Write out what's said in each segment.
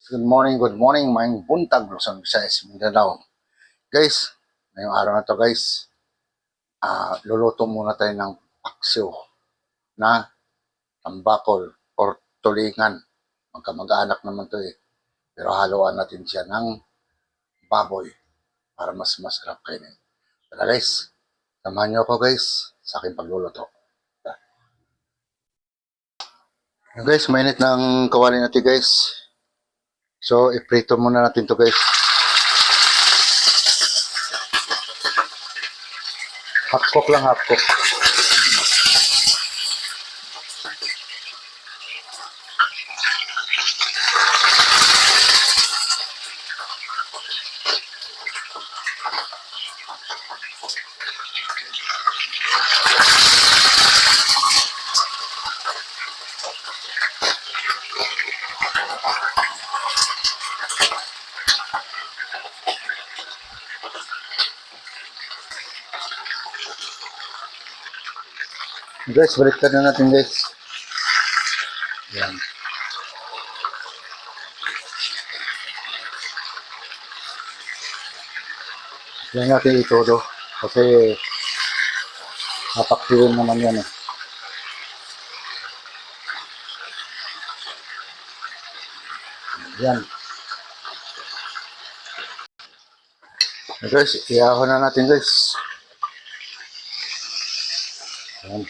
Good morning, mga buntag, Luzon, Visayas, Mindanao. Guys, ngayong araw na to guys, luluto muna tayo ng paksiw na tambakol or tulingan. Magkamag-anak naman to eh. Pero haluan natin siya ng baboy para mas masarap kainin. Tara guys, samahan niyo ako guys sa aking pagluluto. Guys, mainit na ang kawali natin guys. So, iprito muna natin to guys. Half cook lang, half cook. Guys, baliktad na natin guys. Yan. Yan natin itodo. Kasi napaksirin naman yan eh. Yan. Guys, iahon na natin guys. Yan.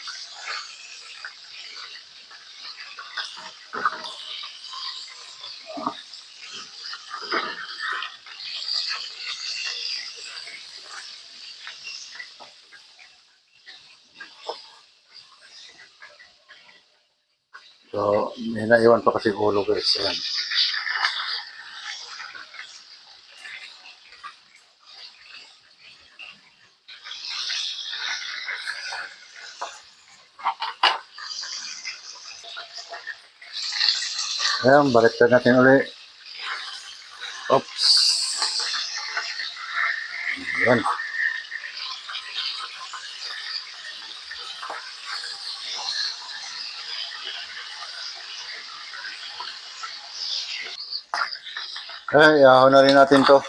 So, may naiwan pa kasi ulo guys. Yan. Ayan, baliktad natin ulit. Oops. Yan. Ay, iahon na rin natin to.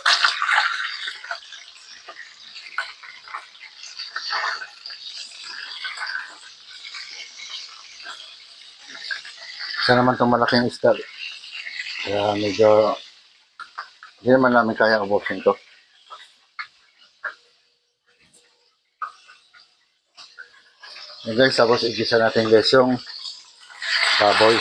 Isa naman itong malaking isda. Kaya medyo hindi naman namin kaya ubusin to. Yan guys, tapos igisa natin guys yung baboy.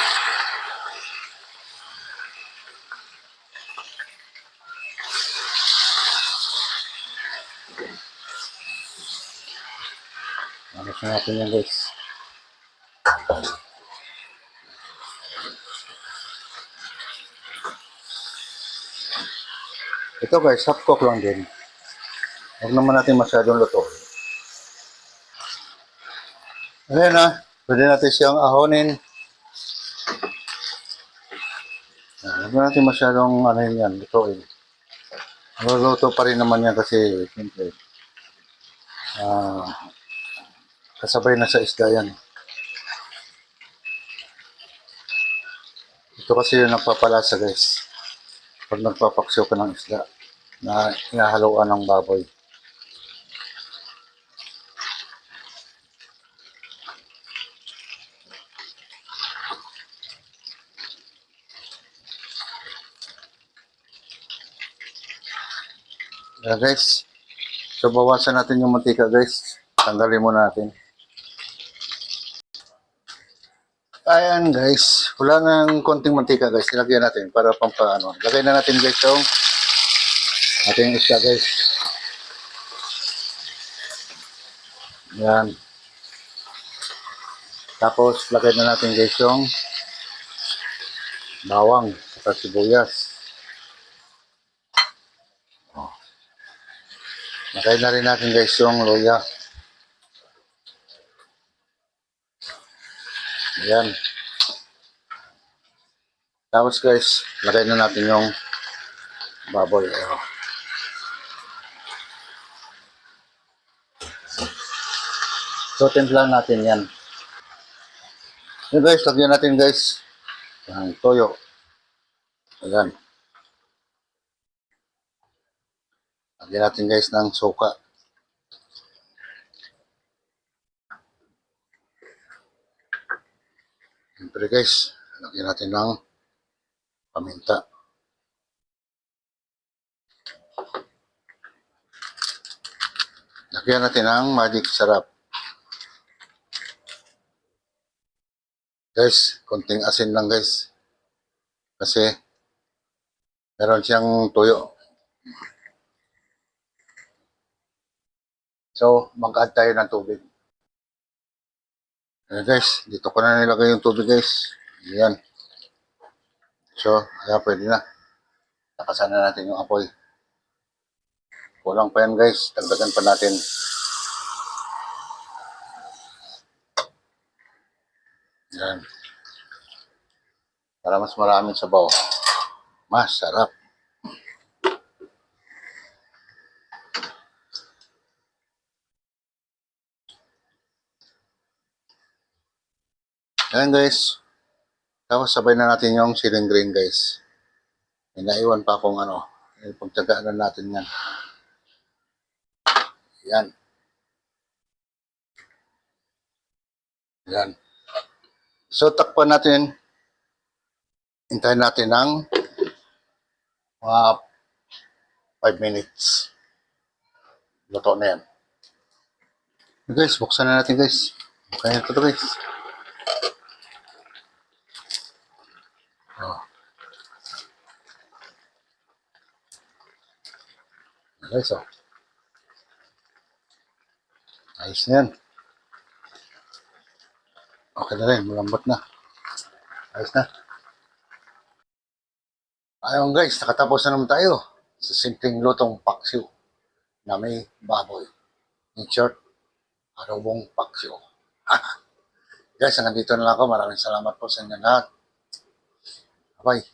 Alas na natin yan guys. Ito guys, half cook lang din. Huwag naman natin masyadong luto. Ayan na, pwede natin siyang ahonin. Huwag natin masyadong yan, lutoin. Luluto pa rin naman yan kasi siyempre kasabay na sa isda yan. Ito kasi yung nagpapalasa guys. Pag nagpapaksyo ka ng isda na inahaluan ng baboy. Ayan guys. So bawasan natin yung mantika guys. Tanggalin muna natin. Ayan guys. Wala nang konting mantika guys. Ilagyan natin para pampaano. Lagay na natin guys yung ating isda guys. Yan. Tapos lagay na natin guys yung bawang at sibuyas. Lagay na rin natin guys yung luya. Ayan. Tapos guys, lagay na natin yung baboy. So, timplan natin yan. Yan guys, lagyan natin guys ang toyo. Ayan. Lagyan natin guys ng suka. Siyempre guys, lagyan natin ng paminta. Lagyan natin ng magic sarap. Guys, konting asin lang guys. Kasi meron siyang tuyo. So, mag-add tayo ng tubig. Ayan guys, dito ko na nilagay yung tubig guys. Ayan. So, kaya pwede na. Takasan na natin yung apoy. Kulang pa yan guys. Dagdagan pa natin. Ayan. Para mas maraming sabaw. Masarap. Ayan guys. Tapos sabay na natin yung siling green guys. May naiwan pa akong ano. Pagtsagaan natin yan. Ayan. Ayan. So takpan natin. Hintayin natin ng mga 5 minutes. Luto na yan. Guys, buksan na natin guys. Kaya ito guys. Oh. Guys, oh. Ayos na yan. Okay na rin, malambot na. Ayos na. Ayun guys, nakatapos na naman tayo sa simpleng lutong paksiw na may baboy. In short, adobong paksiw. Guys, hanggang dito na lang ako. Maraming salamat po sa inyo lahat. Bye.